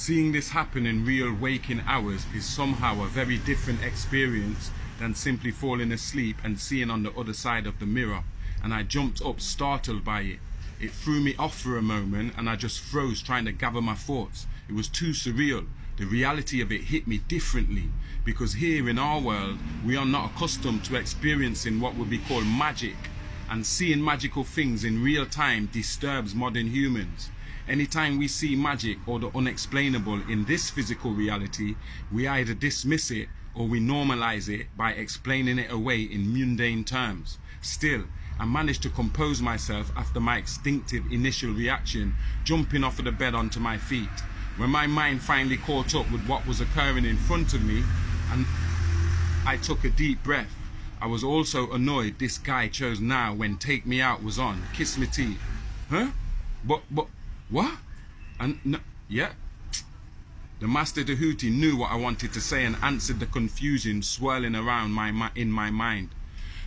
Seeing this happen in real waking hours is somehow a very different experience than simply falling asleep and seeing on the other side of the mirror. And I jumped up startled by it. It threw me off for a moment and I just froze trying to gather my thoughts. It was too surreal. The reality of it hit me differently because here in our world we are not accustomed to experiencing what would be called magic, and seeing magical things in real time disturbs modern humans. Anytime we see magic or the unexplainable in this physical reality, we either dismiss it or we normalize it by explaining it away in mundane terms. Still, I managed to compose myself after my instinctive initial reaction, jumping off of the bed onto my feet. When my mind finally caught up with what was occurring in front of me, and I took a deep breath. I was also annoyed this guy chose now when Take Me Out was on. Kiss Me Teeth. Huh? But, what? And, no, yeah. The Master Tahuti knew what I wanted to say and answered the confusion swirling around in my mind.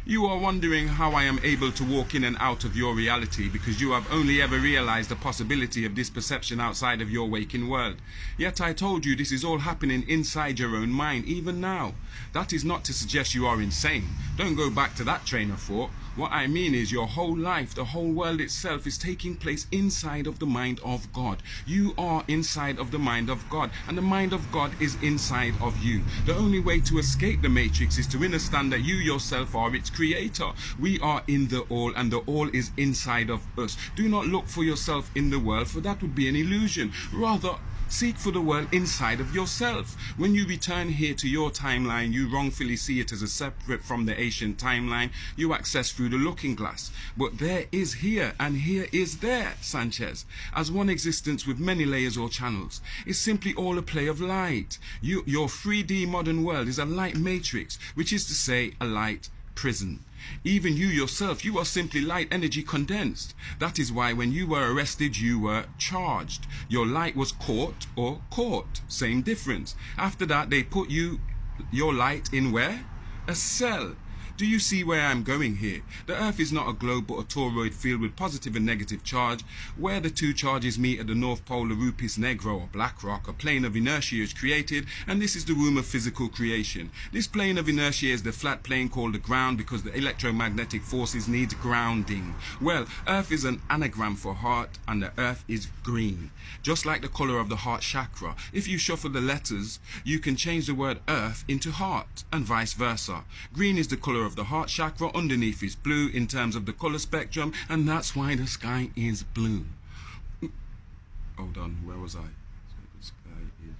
You are wondering how I am able to walk in and out of your reality because you have only ever realized the possibility of this perception outside of your waking world. Yet I told you this is all happening inside your own mind, even now. That is not to suggest you are insane. Don't go back to that train of thought. What I mean is your whole life, the whole world itself is taking place inside of the mind of God. You are inside of the mind of God, and the mind of God is inside of you. The only way to escape the matrix is to understand that you yourself are its creator. We are in the all, and the all is inside of us. Do not look for yourself in the world, for that would be an illusion. Rather, seek for the world inside of yourself. When you return here to your timeline, you wrongfully see it as a separate from the ancient timeline you access through the looking glass. But there is here, and here is there, Sanchez, as one existence with many layers or channels. It's simply all a play of light. Your 3D modern world is a light matrix, which is to say a light prison. Even you yourself, you are simply light energy condensed. That is why when you were arrested, you were charged. Your light was caught or caught. Same difference. After that, they put your light in where? A cell. Do you see where I'm going here? The Earth is not a globe but a toroid field with positive and negative charge. Where the two charges meet at the North Pole, the 𝐸𝐵𝑆 negro or black rock, a plane of inertia is created, and this is the womb of physical creation. This plane of inertia is the flat plane called the ground because the electromagnetic forces need grounding. Well, Earth is an anagram for heart, and the Earth is green, just like the color of the heart chakra. If you shuffle the letters, you can change the word Earth into heart, and vice versa. Green is the color of the heart chakra, underneath is blue in terms of the color spectrum, and that's why the sky is blue. Hold on, where was I? The sky is blue.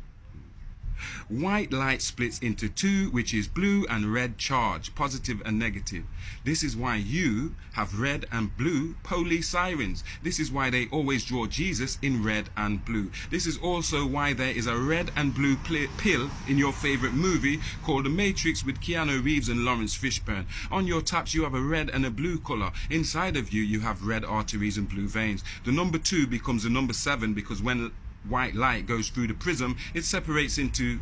White light splits into two, which is blue and red charge, positive and negative. This is why you have red and blue police sirens. This is why they always draw Jesus in red and blue. This is also why there is a red and blue pill in your favorite movie called The Matrix with Keanu Reeves and Lawrence Fishburne. On your taps you have a red and a blue color. Inside of you, you have red arteries and blue veins. The number 2 becomes the number 7 because when white light goes through the prism, it separates into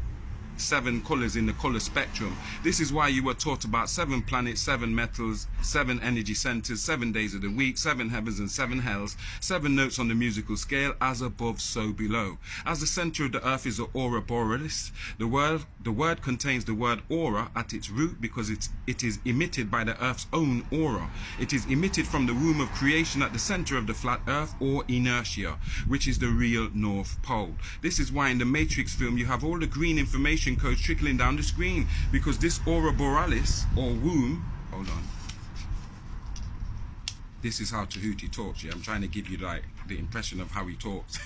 7 colors in the color spectrum. This is why you were taught about 7 planets, 7 metals, 7 energy centers, 7 days of the week, 7 heavens and 7 hells, 7 notes on the musical scale, as above so below. As the center of the earth is the aura borealis, the word contains the word aura at its root because it is emitted by the earth's own aura. It is emitted from the womb of creation at the center of the flat earth, or inertia, which is the real North Pole. This is why in the Matrix film you have all the green information codes trickling down the screen, because this aura borealis or womb, hold on, this is how Tahuti talks. Yeah, I'm trying to give you like the impression of how he talks.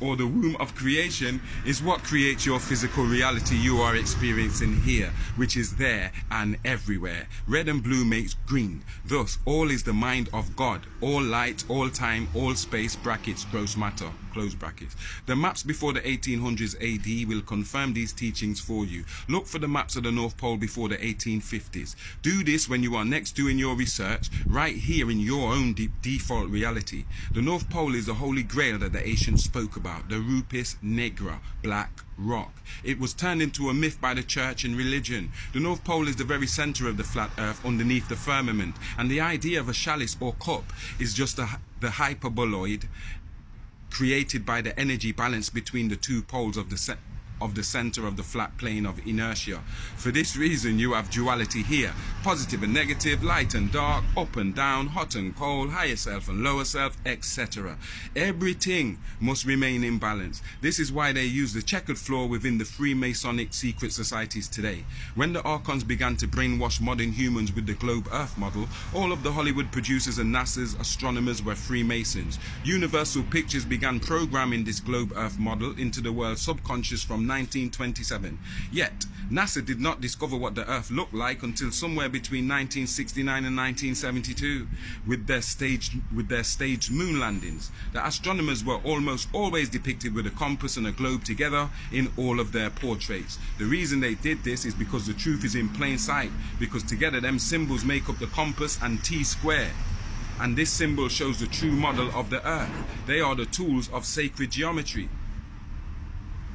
Or the womb of creation is what creates your physical reality you are experiencing here, which is there and everywhere. Red and blue makes green. Thus, all is the mind of God. All light, all time, all space, brackets, gross matter, close brackets. The maps before the 1800s AD will confirm these teachings for you. Look for the maps of the North Pole before the 1850s. Do this when you are next doing your research, right here in your own default reality. The North Pole is the holy grail that the ancients spoke about. The 𝐸𝐵𝑆 negro, black rock. It was turned into a myth by the church and religion. The North Pole is the very center of the flat earth underneath the firmament, and the idea of a chalice or cup is just the hyperboloid created by the energy balance between the two poles of the center of the flat plane of inertia. For this reason, you have duality here: positive and negative, light and dark, up and down, hot and cold, higher self and lower self, etc. Everything must remain in balance. This is why they use the checkered floor within the Freemasonic secret societies today. When the Archons began to brainwash modern humans with the globe Earth model, all of the Hollywood producers and NASA's astronomers were Freemasons. Universal Pictures began programming this globe Earth model into the world's subconscious from 1927. Yet, NASA did not discover what the Earth looked like until somewhere between 1969 and 1972 with their staged moon landings. The astronomers were almost always depicted with a compass and a globe together in all of their portraits. The reason they did this is because the truth is in plain sight, because together them symbols make up the compass and T square. And this symbol shows the true model of the Earth. They are the tools of sacred geometry.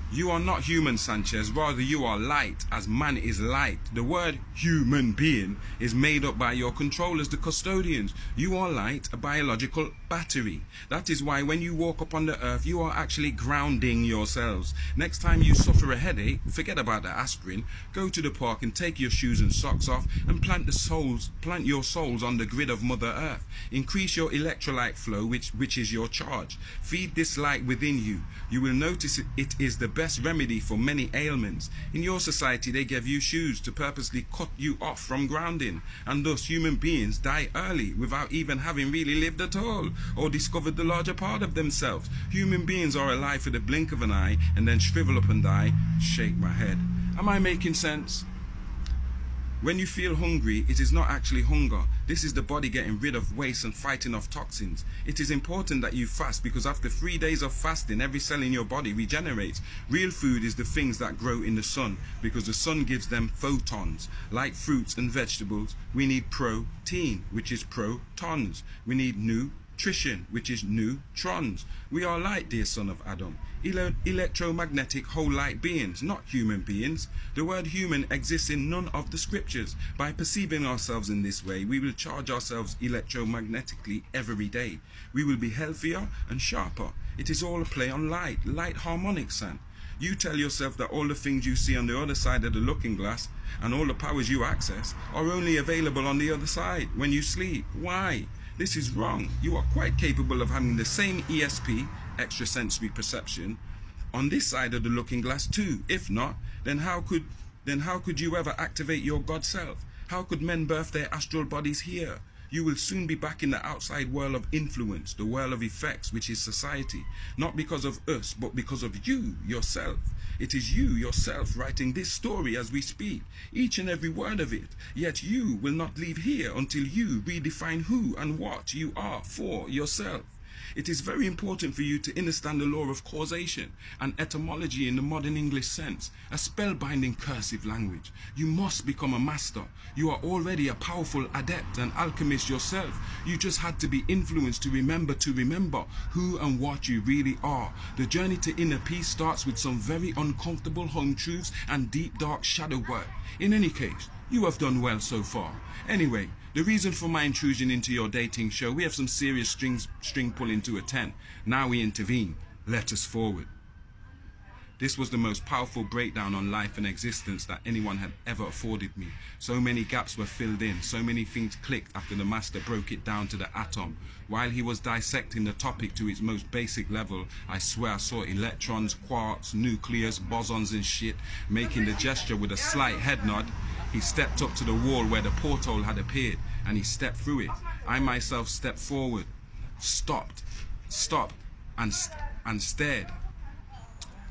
You are not human, Sanchez, rather you are light, as man is light. The word human being is made up by your controllers, the custodians. You are light, a biological battery. That is why when you walk upon the earth, you are actually grounding yourselves. Next time you suffer a headache, forget about the aspirin, go to the park and take your shoes and socks off and plant your souls on the grid of Mother Earth. Increase your electrolyte flow, which is your charge. Feed this light within you. You will notice it is the best remedy for many ailments. In your society, they give you shoes to purposely cut you off from grounding, and thus human beings die early without even having really lived at all or discovered the larger part of themselves. Human beings are alive for the blink of an eye and then shrivel up and die. Shake my head. Am I making sense? When you feel hungry, it is not actually hunger. This is the body getting rid of waste and fighting off toxins. It is important that you fast, because after 3 days of fasting, every cell in your body regenerates. Real food is the things that grow in the sun, because the sun gives them photons. Like fruits and vegetables, we need protein, which is protons. We need nutrition, which is neutrons. We are light, dear son of Adam. Electromagnetic whole light beings, not human beings. The word human exists in none of the scriptures. By perceiving ourselves in this way, we will charge ourselves electromagnetically every day. We will be healthier and sharper. It is all a play on light harmonics, son. You tell yourself that all the things you see on the other side of the looking glass and all the powers you access are only available on the other side when you sleep. Why? This is wrong. You are quite capable of having the same ESP, extrasensory perception, on this side of the looking glass too. If not, then how could you ever activate your God self? How could men birth their astral bodies here? You will soon be back in the outside world of influence, the world of effects, which is society. Not because of us, but because of you, yourself. It is you, yourself, writing this story as we speak, each and every word of it. Yet you will not leave here until you redefine who and what you are for yourself. It is very important for you to understand the law of causation and etymology in the modern English sense, a spellbinding cursive language. You must become a master. You are already a powerful adept and alchemist yourself. You just had to be influenced to remember who and what you really are. The journey to inner peace starts with some very uncomfortable home truths and deep dark shadow work. In any case, you have done well so far. Anyway, the reason for my intrusion into your dating show, we have some serious string pulling to attend. Now we intervene. Let us forward. This was the most powerful breakdown on life and existence that anyone had ever afforded me. So many gaps were filled in, so many things clicked after the master broke it down to the atom. While he was dissecting the topic to its most basic level, I swear I saw electrons, quarks, nucleus, bosons and shit, making the gesture with a slight head nod. He stepped up to the wall where the porthole had appeared, and he stepped through it. I myself stepped forward, stopped, and stared.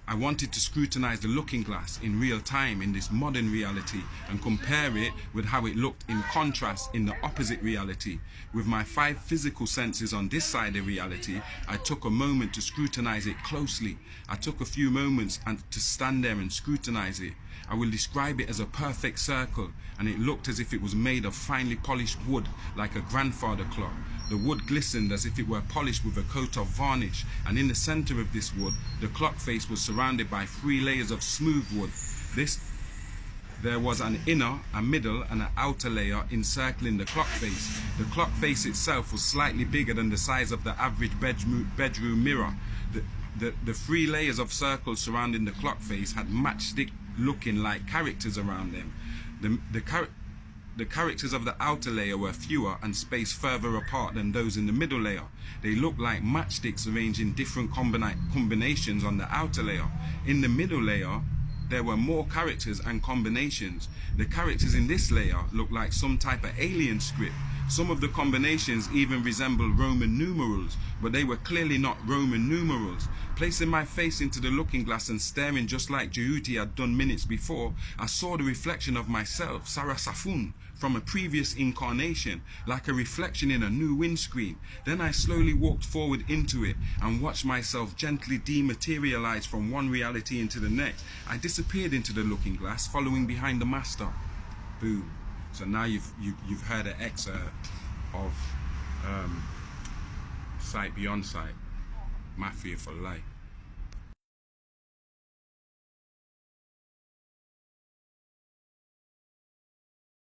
I wanted to scrutinize the looking glass in real time in this modern reality and compare it with how it looked in contrast in the opposite reality. With my 5 physical senses on this side of reality, I took a moment to scrutinize it closely. I took a few moments to stand there and scrutinize it. I will describe it as a perfect circle, and it looked as if it was made of finely polished wood, like a grandfather clock. The wood glistened as if it were polished with a coat of varnish, and in the center of this wood, the clock face was surrounded by 3 layers of smooth wood. There was an inner, a middle, and an outer layer encircling the clock face. The clock face itself was slightly bigger than the size of the average bedroom mirror. the three layers of circles surrounding the clock face had matchstick looking like characters around them. The characters of the outer layer were fewer and spaced further apart than those in the middle layer. They looked like matchsticks arranged in different combinations on the outer layer. In the middle layer, there were more characters and combinations. The characters in this layer looked like some type of alien script. Some of the combinations even resembled Roman numerals, but they were clearly not Roman numerals. Placing my face into the looking glass and staring just like Djibouti had done minutes before, I saw the reflection of myself, Sarah Safun, from a previous incarnation, like a reflection in a new windscreen. Then I slowly walked forward into it and watched myself gently dematerialize from one reality into the next. I disappeared into the looking glass, following behind the master. Boom. So now you've heard an excerpt of Sight Beyond Sight, Mafia for Life.